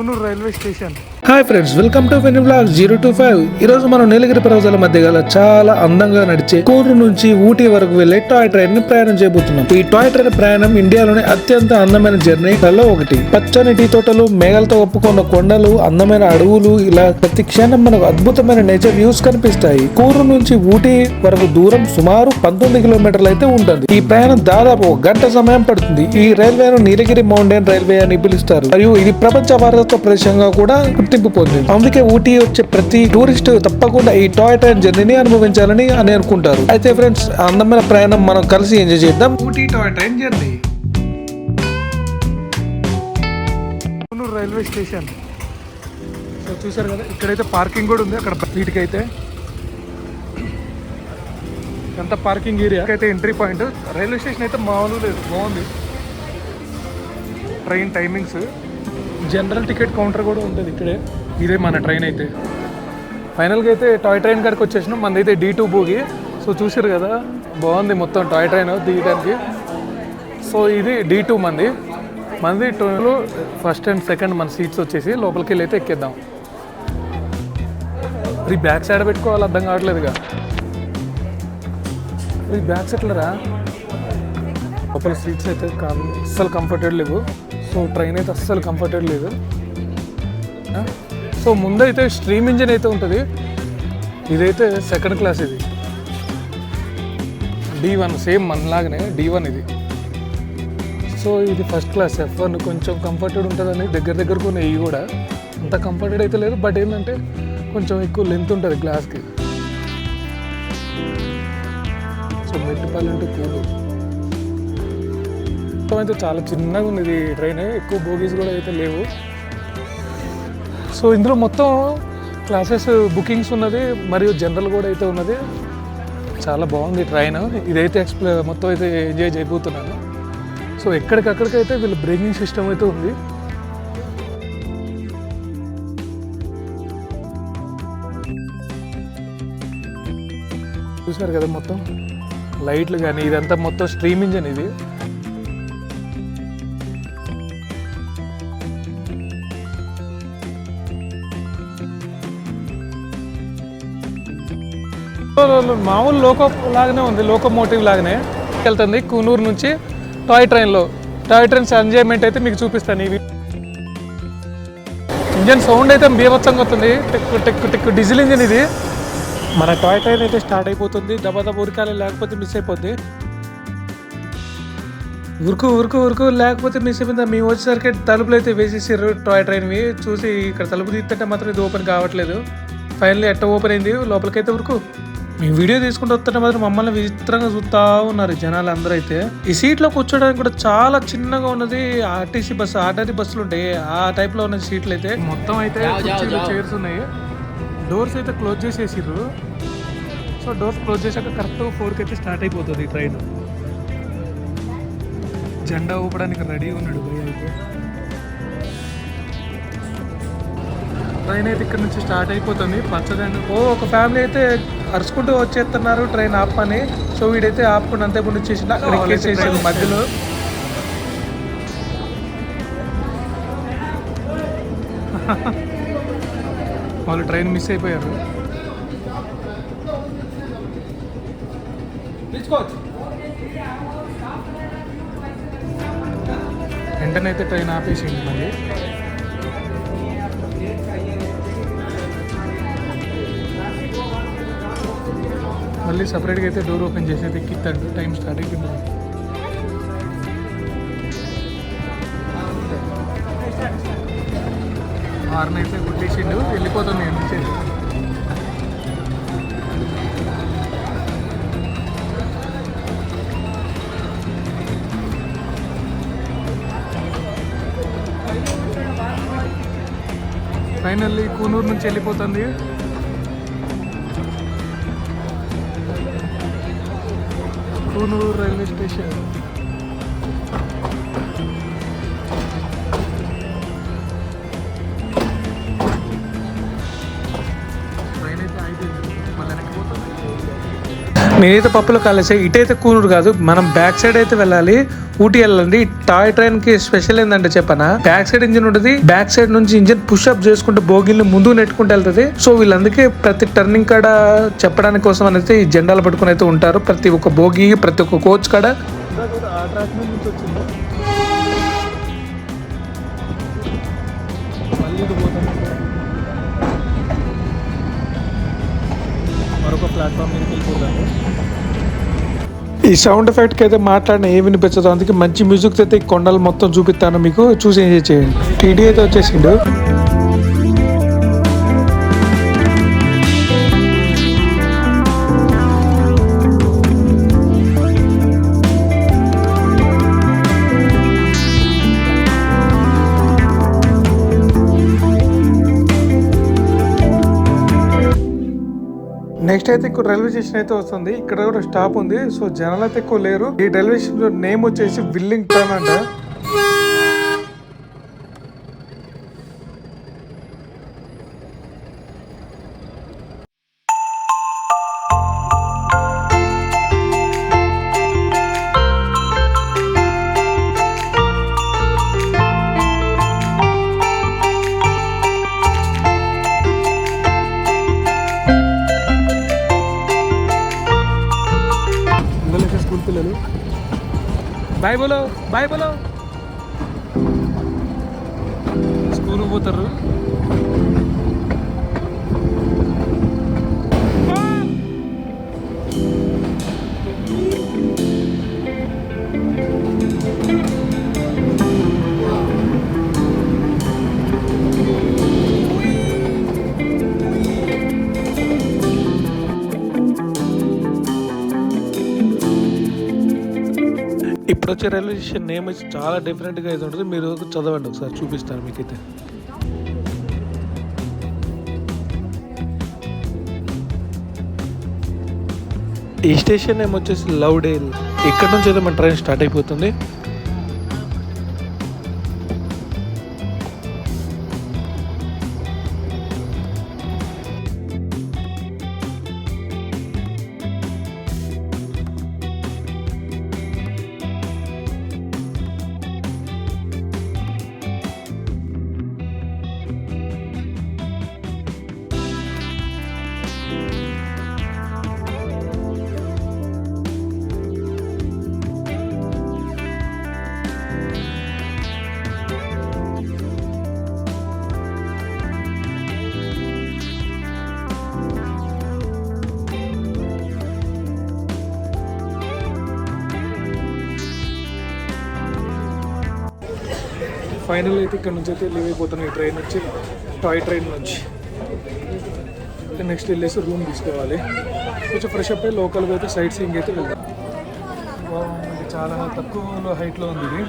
Railway station. Hi friends, welcome to Feni vlogs 025. ఈ రోజు మనం నీలగిరి పర్వతాల మధ్య గల చాలా అందంగా నడిచే కూర్గు నుంచి ఊటీ వరకు వెళ్లే టాయ్ ట్రైన్ ని ప్రయాణం చేయబోతున్నాం. ఈ టాయ్ ట్రైన్ ప్రయాణం ఇండియాలోనే అత్యంత అందమైన జర్నీలలో ఒకటి. పచ్చని టీ తోటలు, మేఘాలతో ఒప్పుకున్న కొండలు, అందమైన అడవులు, ఇలా ప్రతి క్షణం మనకు అద్భుతమైన నేచర్ వ్యూస్ కనిపిస్తాయి. కూర్గు నుంచి ఊటీ వరకు దూరం సుమారు 19 కిలోమీటర్లు అయితే ఉంటుంది. ఈ ప్రయాణం దాదాపు 1 గంట సమయం పడుతుంది. ఈ రైల్వేను నీలగిరి మౌంటైన్ రైల్వే అని పిలుస్తారు మరియు ఇది ప్రపంచ వారసత్వ ప్రదేశంగా కూడా గుర్తింపు పొందింది. అందుకే ఊటీ వచ్చే ప్రతి టూరిస్ట్ తప్పకుండా ఈ టాయ్ ట్రైన్ జర్నీని అనుభవించాలని అనుకుంటారు. అయితే ఫ్రెండ్స్, అందమైన ప్రయాణం మనం కలిసి ఎంజాయ్ చేద్దాం. Ooty toy train journey. Railway station చూసారు కదా, ఇక్కడైతే పార్కింగ్ కూడా ఉంది. అక్కడ వీటికైతే ఎంత పార్కింగ్ ఏరియా అయితే ఎంట్రీ పాయింట్. రైల్వే స్టేషన్ అయితే మామూలు లేదు, బాగుంది. Train timings, general ticket counter కూడా ఉంటుంది ఇక్కడే. ఇదే మన ట్రైన్ అయితే ఫైనల్గా అయితే టాయ్ ట్రైన్ కాడికి వచ్చేసినాం. మనదైతే D2 బోగి. సో చూసారు కదా, బాగుంది మొత్తం టాయ్ ట్రైన్ దిగడానికి. సో ఇది D2 మంది 2లో ఫస్ట్ అండ్ సెకండ్ మన సీట్స్ వచ్చేసి లోపలికి వెళ్ళి అయితే ఎక్కేద్దాం. ఈ బ్యాక్ సైడ్ పెట్టుకోవాలి, అర్థం కావట్లేదుగా. ఈ బ్యాక్ సైడ్లరా లోపల సీట్స్ అయితే అస్సలు కంఫర్టబుల్ లేవు. సో ట్రైన్ అయితే అస్సలు కంఫర్టబుల్ లేదు. సో ముందైతే స్ట్రీమ్ ఇంజిన్ అయితే ఉంటుంది. ఇదైతే సెకండ్ క్లాస్. ఇది D1, సేమ్ మనలాగానే D1 ఇది. సో ఇది ఫస్ట్ క్లాస్ F1. కొంచెం కంఫర్టబుల్ ఉంటుందని దగ్గరకు ఉన్నాయి. ఇవి కూడా అంత కంఫర్టబుల్ అయితే లేదు, బట్ ఏంటంటే కొంచెం ఎక్కువ లెంత్ ఉంటుంది గ్లాస్కి. సో మెట్టిపల్లి కూలు అయితే చాలా చిన్నగా ఉంది ఇది ట్రైన్. ఎక్కువ బోగీస్ కూడా అయితే లేవు. సో ఇందులో మొత్తం క్లాసెస్ బుకింగ్స్ ఉన్నది మరియు జనరల్ కూడా అయితే ఉన్నది. చాలా బాగుంది ట్రైన్. ఇదైతే మొత్తం అయితే ఎంజాయ్ చేయబోతున్నాను. సో ఎక్కడికక్కడికైతే వీళ్ళు బ్రేకింగ్ సిస్టమ్ అయితే ఉంది. చూసారు కదా మొత్తం లైట్లు కానీ ఇదంతా మొత్తం స్ట్రీమ్ ఇంజన్ ఇది. మామూలు లోకో లాగానే ఉంది, లోకోమోటివ్ లాగానే వెళ్తుంది కూనూరు నుంచి టాయ్ ట్రైన్లో. టాయ్ ట్రైన్స్ ఎంజాయ్మెంట్ అయితే మీకు చూపిస్తాను. ఇవి ఇంజన్ సౌండ్ అయితే బీభత్సంగా వస్తుంది. టెక్కు డీజిల్ ఇంజన్ ఇది. మన టాయ్ ట్రైన్ అయితే స్టార్ట్ అయిపోతుంది. దబా ఉరకాలి, లేకపోతే మిస్ అయిపోద్ది. ఉరుకు లేకపోతే మిస్ అయిపోయింది. మేము వచ్చేసరికి తలుపులు అయితే వేసేసారు టాయ్ ట్రైన్వి. చూసి ఇక్కడ తలుపు తీస్తుంటే మాత్రం ఇది ఓపెన్ కావట్లేదు. ఫైనల్లీ ఎట్ట ఓపెన్ అయింది. లోపలికైతే ఉరుకు. మేము వీడియో తీసుకుంటూ వస్తుంటే మాత్రం మమ్మల్ని విచిత్రంగా చూస్తూ ఉన్నారు జనాలు అందరూ. అయితే ఈ సీట్లో కూర్చోడానికి కూడా చాలా చిన్నగా ఉన్నది. ఆర్టీసీ బస్సు, ఆర్డరీ బస్సులు ఉంటాయి ఆ టైప్లో ఉన్న సీట్లు అయితే. మొత్తం అయితే చైర్స్ ఉన్నాయి. డోర్స్ అయితే క్లోజ్ చేసేసిర్రు. సో డోర్స్ క్లోజ్ చేశాక కరెక్ట్ 4కి అయితే స్టార్ట్ అయిపోతుంది ఈ ట్రైన్. జెండా ఊపడానికి రెడీగా ఉన్నాడు భయ్య అయితే. ట్రైన్ అయితే ఇక్కడ నుంచి స్టార్ట్ అయిపోతుంది. పచ్చదండి. ఒక ఫ్యామిలీ అయితే అరుచుకుంటూ వచ్చేస్తున్నారు ట్రైన్ ఆపని. సో వీడైతే ఆపుకుని అంతే ముందు వచ్చేసి అక్కడ ఎక్కేసేసాడు మధ్యలో. వాళ్ళు ట్రైన్ మిస్ అయిపోయారు. వెంటనే అయితే ట్రైన్ ఆపేసింది. మళ్ళీ సపరేట్గా అయితే డోర్ ఓపెన్ చేసి అయితే ఎక్కిస్తాడు. టైం స్టార్ట్ అయిపోయింది. హార్న్ అయితే గుడ్లేసిండు, వెళ్ళిపోతుంది నుంచి. ఫైనల్లీ కూనూరు నుంచి వెళ్ళిపోతుంది. Coonoor railway station. ట్రైన్ అయితే అయిపోయింది, మళ్ళీ వెనక్కిపోతుంది. నేనైతే పప్పులో కాలేసే. ఇటైతే కూనూరు కాదు, మనం బ్యాక్ సైడ్ అయితే వెళ్ళాలి. ఊటీ వెళ్ళండి. టాయ్ ట్రైన్ కి స్పెషల్ ఏంటంటే చెప్పనా, బ్యాక్ సైడ్ ఇంజిన్ ఉంటుంది. బ్యాక్ సైడ్ నుంచి ఇంజిన్ పుష్ అప్ చేసుకుంటూ బోగిల్ని ముందుకు నెట్టుకుంటూ వెళ్తుంది. సో వీళ్ళందుకే ప్రతి టర్నింగ్ కాడ చెప్పడానికి కోసం అనేది ఈ జెండాలు పట్టుకుని అయితే ఉంటారు. ప్రతి ఒక్క బోగి, ప్రతి ఒక్క కోచ్ కాడ. మరొక ప్లాట్ఫామ్ మీదకి వెళ్ళిపోతాను. ఈ సౌండ్ ఎఫెక్ట్ కి అయితే మాట్లాడిన ఏమి వినిపించదు, అందుకే మంచి మ్యూజిక్ అయితే ఈ కొండలు మొత్తం చూపిస్తాను మీకు, చూసి ఎంజాయ్ చేయండి. టీడీ అయితే వచ్చేసిండు. నెక్స్ట్ అయితే ఇక్కడ రైల్వే స్టేషన్ అయితే వస్తుంది. ఇక్కడ కూడా స్టాప్ ఉంది. సో జనాలు అయితే ఎక్కువ లేరు. ఈ రైల్వే స్టేషన్ నేమ్ వచ్చేసి విల్లింగ్టన్ అంట. స్కూల్ పిల్లలు బాయ్ బోలో, బాయ్ బోలో, స్కూల్ పోతారు. ఇప్పుడు వచ్చే రైల్వే స్టేషన్ నేమ్ వచ్చి చాలా డిఫరెంట్గా అయితే ఉంటుంది. మీరు చదవండి ఒకసారి, చూపిస్తాను మీకైతే. ఈ స్టేషన్ నేమ్ వచ్చేసి లవ్డేల్. ఇక్కడ నుంచి అయితే మన ట్రైన్ స్టార్ట్ అయిపోతుంది. ఫైనల్ అయితే ఇక్కడ నుంచి అయితే లీవ్ అయిపోతున్నాం. ఈ ట్రైన్ వచ్చి టాయ్ ట్రైన్ నుంచి నెక్స్ట్ వెళ్ళేసి రూమ్ తీసుకోవాలి. కొంచెం ఫ్రెష్ అప్ అయ్యి లోకల్గా అయితే సైట్ సీయింగ్ అయితే వెళ్తాం. చాలా తక్కువ హైట్లో ఉంది ఇది.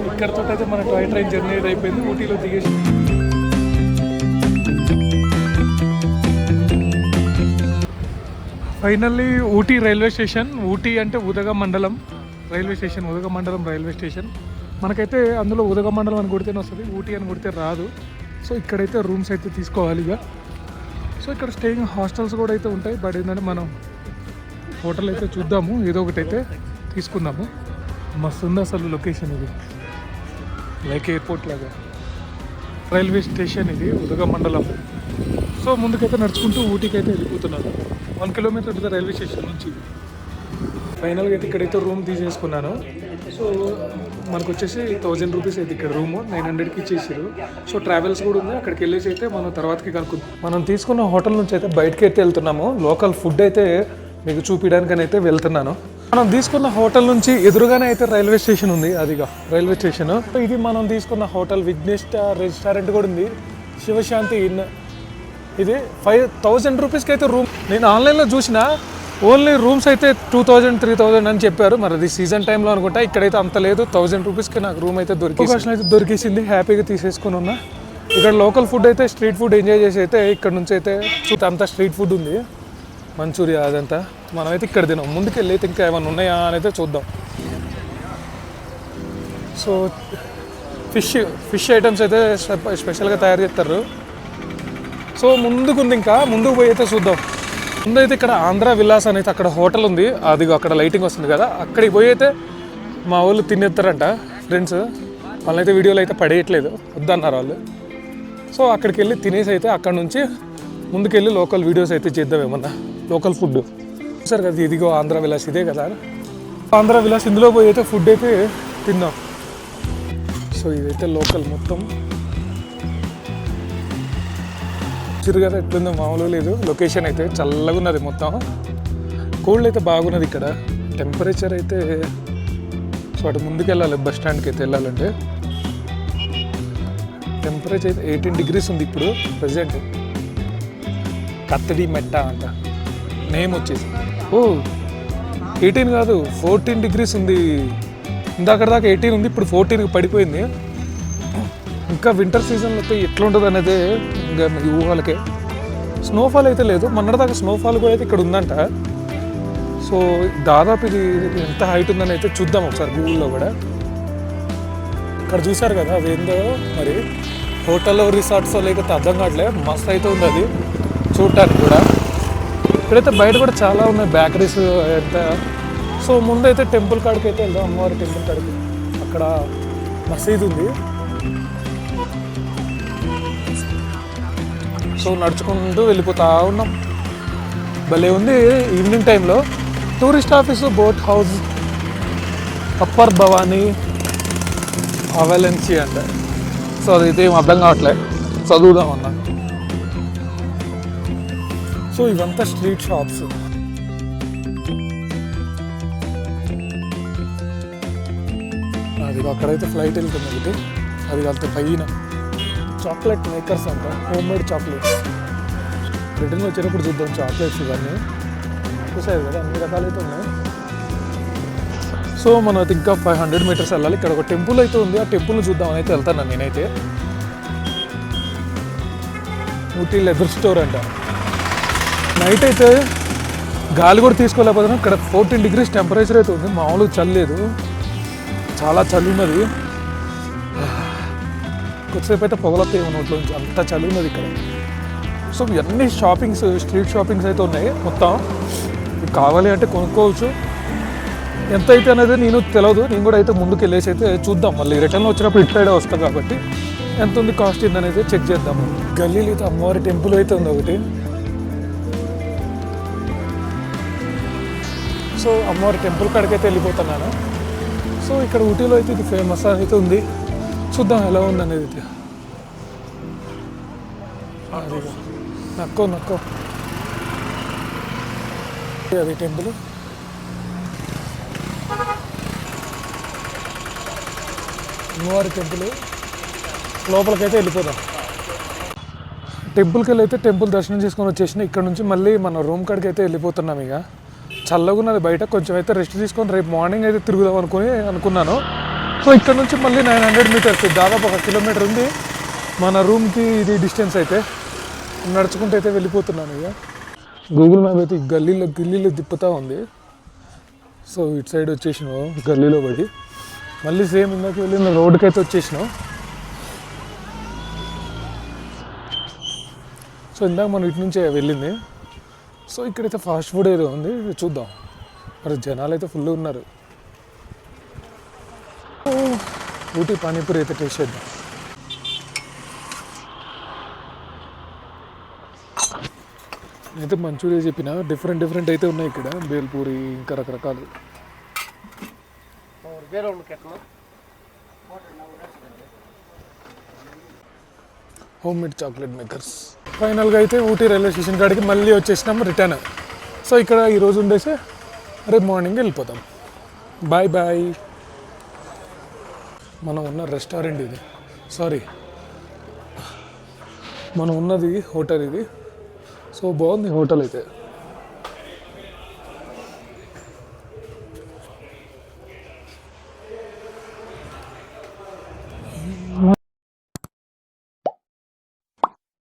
ఇక్కడతో అయితే మన టాయ్ ట్రైన్ జర్నీ అయితే అయిపోయింది. ఊటీలో దిగేసి finally Ooty railway station. Ooty అంటే Udagamandalam railway station. Udagamandalam railway station. మనకైతే అందులో ఉదగమండలం అని కొడితేనే వస్తుంది, ఊటీ అని కొడితే రాదు. సో ఇక్కడైతే రూమ్స్ అయితే తీసుకోవాలి ఇక. సో ఇక్కడ స్టేయింగ్ హాస్టల్స్ కూడా అయితే ఉంటాయి. బట్ ఏంటంటే మనం హోటల్ అయితే చూద్దాము, ఏదో ఒకటి అయితే తీసుకుందాము. మస్తు ఉంది అసలు లొకేషన్ ఇది, లైక్ ఎయిర్పోర్ట్ లాగా. రైల్వే స్టేషన్ ఇది ఉదగమండలం. సో ముందుకైతే నడుచుకుంటూ ఊటీకి అయితే వెళ్ళిపోతున్నాను. 1 కిలోమీటర్ ఉంటుంది రైల్వే స్టేషన్ నుంచి. ఫైనల్గా అయితే ఇక్కడైతే రూమ్ తీసేసుకున్నాను. సో మనకు వచ్చేసి 1000 రూపీస్ అయితే ఇక్కడ రూము 900కి ఇచ్చేసారు. సో ట్రావెల్స్ కూడా ఉంది, అక్కడికి వెళ్ళేసి అయితే మనం తర్వాతకి కనుక్కుందాం. మనం తీసుకున్న హోటల్ నుంచి అయితే బయటకి అయితే వెళ్తున్నాము. లోకల్ ఫుడ్ అయితే మీకు చూపించడానికని అయితే వెళ్తున్నాను. మనం తీసుకున్న హోటల్ నుంచి ఎదురుగానే అయితే రైల్వే స్టేషన్ ఉంది. అదిగా రైల్వే స్టేషన్. ఇది మనం తీసుకున్న హోటల్ విఘ్నేష్ రెస్టారెంట్ కూడా ఉంది, శివశాంతి ఇన్. ఇది 5000 రూపీస్కి అయితే రూమ్. నేను ఆన్లైన్లో చూసిన ఓన్లీ రూమ్స్ అయితే 2000, 3000 అని చెప్పారు. మరి అది సీజన్ టైంలో అనుకుంటా. ఇక్కడైతే అంత లేదు. 1000 రూపీస్కి నాకు రూమ్ అయితే దొరికేసింది. హ్యాపీగా తీసేసుకుని ఉన్నా. ఇక్కడ లోకల్ ఫుడ్ అయితే స్ట్రీట్ ఫుడ్ ఎంజాయ్ చేసి అయితే ఇక్కడ నుంచి అయితే అంతా స్ట్రీట్ ఫుడ్ ఉంది, మంచూరియా అదంతా. మనమైతే ఇక్కడ తినాం. ముందుకెళ్ళి అయితే ఇంకా ఏమైనా ఉన్నాయా అని అయితే చూద్దాం. సో ఫిష్ ఐటమ్స్ అయితే స్పెషల్గా తయారు చేస్తారు. సో ముందుకుంది, ఇంకా ముందుకు పోయి అయితే చూద్దాం. ముందైతే ఇక్కడ ఆంధ్ర విలాస్ అనేది అక్కడ హోటల్ ఉంది. అది అక్కడ లైటింగ్ వస్తుంది కదా, అక్కడికి పోయి అయితే మా వాళ్ళు తినేస్తారంట ఫ్రెండ్స్, వాళ్ళైతే వీడియోలు అయితే పడేయట్లేదు, వద్దన్నారు వాళ్ళు. సో అక్కడికి వెళ్ళి తినేసి అయితే అక్కడ నుంచి ముందుకెళ్ళి లోకల్ వీడియోస్ అయితే చేద్దాం, ఏమన్నా లోకల్ ఫుడ్. సరే కదా, ఇదిగో ఆంధ్ర విలాస్ ఇదే కదా, ఆంధ్ర విలాస్ ఇందులో పోయి అయితే ఫుడ్ అయితే తిందాం. సో ఇదైతే లోకల్ మొత్తం చిరుగా ఎట్లుందో మామూలు లేదు. లొకేషన్ అయితే చల్లగా ఉన్నది, మొత్తం కోల్డ్ అయితే బాగున్నది ఇక్కడ. టెంపరేచర్ అయితే సో అటు ముందుకు వెళ్ళాలి, బస్ స్టాండ్కి అయితే వెళ్ళాలంటే. టెంపరేచర్ అయితే 18 degrees ఉంది ఇప్పుడు ప్రజెంట్. కత్తడి మెట్ట అంట నేమ్ వచ్చేసి. ఓ 18 కాదు 14 degrees ఉంది. ఇందాక దాకా 18 ఉంది, ఇప్పుడు 14కి పడిపోయింది. ఇంకా వింటర్ సీజన్లో అయితే ఎట్లా ఉంటుంది అనేది ఇంకా మీ ఊహలకే. స్నోఫాల్ అయితే లేదు, మొన్నటిదాకా స్నోఫాల్ కూడా అయితే ఇక్కడ ఉందంట. సో దాదాపు ఇది ఎంత హైట్ ఉందని అయితే చూద్దాం ఒకసారి గూగుల్లో కూడా. ఇక్కడ చూసారు కదా అది ఏందో మరి, హోటల్లో రిసార్ట్స్ లేకపోతే అర్థం కావట్లేదు, మస్తు అయితే ఉంది అది చూడటానికి కూడా. ఇక్కడైతే బయట కూడా చాలా ఉన్నాయి బేకరీస్ ఎంత. సో ముందైతే టెంపుల్ కాడికి అయితే వెళ్దాం, అమ్మవారి టెంపుల్ కాడికి. అక్కడ మసీద్ ఉంది. సో నడుచుకుంటూ వెళ్ళిపోతా ఉన్నాం. భలే ఉంది ఈవినింగ్ టైంలో. Tourist office, boat house, upper Bhavani Avalanche అంట. సో అదైతే ఏం అర్థం కావట్లేదు, చదువుదాం అన్నా. సో ఇవంతా స్ట్రీట్ షాప్స్. అది అక్కడైతే ఫ్లైట్ వెళ్తుంది ఒకటి, అది వెళ్తే పైన చాక్లెట్ మేకర్స్ అంట, హోమ్ మేడ్ చాక్లెట్స్. రిటర్న్ వచ్చేటప్పుడు చూద్దాం చాక్లెట్స్ ఇవన్నీ. చూసారు కదా అన్ని రకాలైతే ఉన్నాయి. సో మనం అయితే ఇంకా 500 meters వెళ్ళాలి. ఇక్కడ ఒక టెంపుల్ అయితే ఉంది, ఆ టెంపుల్ని చూద్దామని అయితే వెళ్తాను నేనైతే. ఊటీ లెదర్ స్టోర్ అంట. నైట్ అయితే గాలి కూడా తీసుకోలేకపోతున్నాం. ఇక్కడ 14 degrees టెంపరేచర్ అయితే ఉంది, మామూలుగా చల్లేదు, చాలా చలి ఉన్నది. కొద్దిసేపు అయితే పొగలొస్తాయి నోట్లో నుంచి, అంత చలి ఉన్నది ఇక్కడ. సో ఇవన్నీ షాపింగ్స్, స్ట్రీట్ షాపింగ్స్ అయితే ఉన్నాయి మొత్తం. కావాలి అంటే కొనుక్కోవచ్చు. ఎంత అయితే అనేది నేను తెలియదు, నేను కూడా అయితే ముందుకు వెళ్ళేసి అయితే చూద్దాం. మళ్ళీ రిటర్న్లో వచ్చినప్పుడు ఇటు సైడే వస్తాం కాబట్టి ఎంత ఉంది కాస్ట్ ఏందని అయితే చెక్ చేద్దాము. గల్లీలో అయితే అమ్మవారి టెంపుల్ అయితే ఉంది ఒకటి. సో అమ్మవారి టెంపుల్ కాడికైతే వెళ్ళిపోతున్నాను. సో ఇక్కడ ఊటీలో అయితే ఇది ఫేమస్ అయితే ఉంది, చూద్దాం ఎలా ఉంది అనేది. అది నక్కో అది టెంపుల్. అమ్మవారి టెంపుల్ లోపలికైతే వెళ్ళిపోదాం. టెంపుల్కి వెళ్ళి అయితే టెంపుల్ దర్శనం చేసుకొని వచ్చేసిన. ఇక్కడ నుంచి మళ్ళీ మన రూమ్ కాడికి అయితే వెళ్ళిపోతున్నాం. ఇక చల్లగా ఉన్నది బయట, కొంచెం అయితే రెస్ట్ తీసుకొని రేపు మార్నింగ్ అయితే తిరుగుదాం అనుకున్నాను. సో ఇక్కడ నుంచి మళ్ళీ 900 meters, దాదాపు 1 kilometer ఉంది మన రూమ్కి ఇది డిస్టెన్స్. అయితే నడుచుకుంటూ అయితే వెళ్ళిపోతున్నాను. ఇక గూగుల్ మ్యాప్ అయితే గల్లీలో తిప్పుతూ ఉంది. సో ఇటు సైడ్ వచ్చేసినావు గల్లీలో పడి, మళ్ళీ సేమ్ ఇందాక వెళ్ళిన రోడ్డుకి అయితే వచ్చేసినావు. సో ఇందాక మనం ఇటు నుంచే వెళ్ళింది. సో ఇక్కడైతే ఫాస్ట్ ఫుడ్ ఏదో ఉంది, చూద్దాం. మరి జనాలు అయితే ఫుల్ ఉన్నారు. ఊటీ పానీపూరి అయితే టేస్ట్ చేద్దాం. అయితే మంచూరియా చెప్పిన డిఫరెంట్ అయితే ఉన్నాయి ఇక్కడ. బేల్పూరి ఇంకా రకరకాలు. Home made chocolate makers. ఫైనల్గా అయితే ఊటీ రైల్వే స్టేషన్ కాడికి మళ్ళీ వచ్చేసినాం రిటర్న్. సో ఇక్కడ ఈరోజు ఉండేసి రేపు మార్నింగ్ వెళ్ళిపోతాం. Bye bye. మనం ఉన్న రెస్టారెంట్ ఇది, సారీ మనం ఉన్నది హోటల్ ఇది. సో బాగుంది హోటల్ అయితే.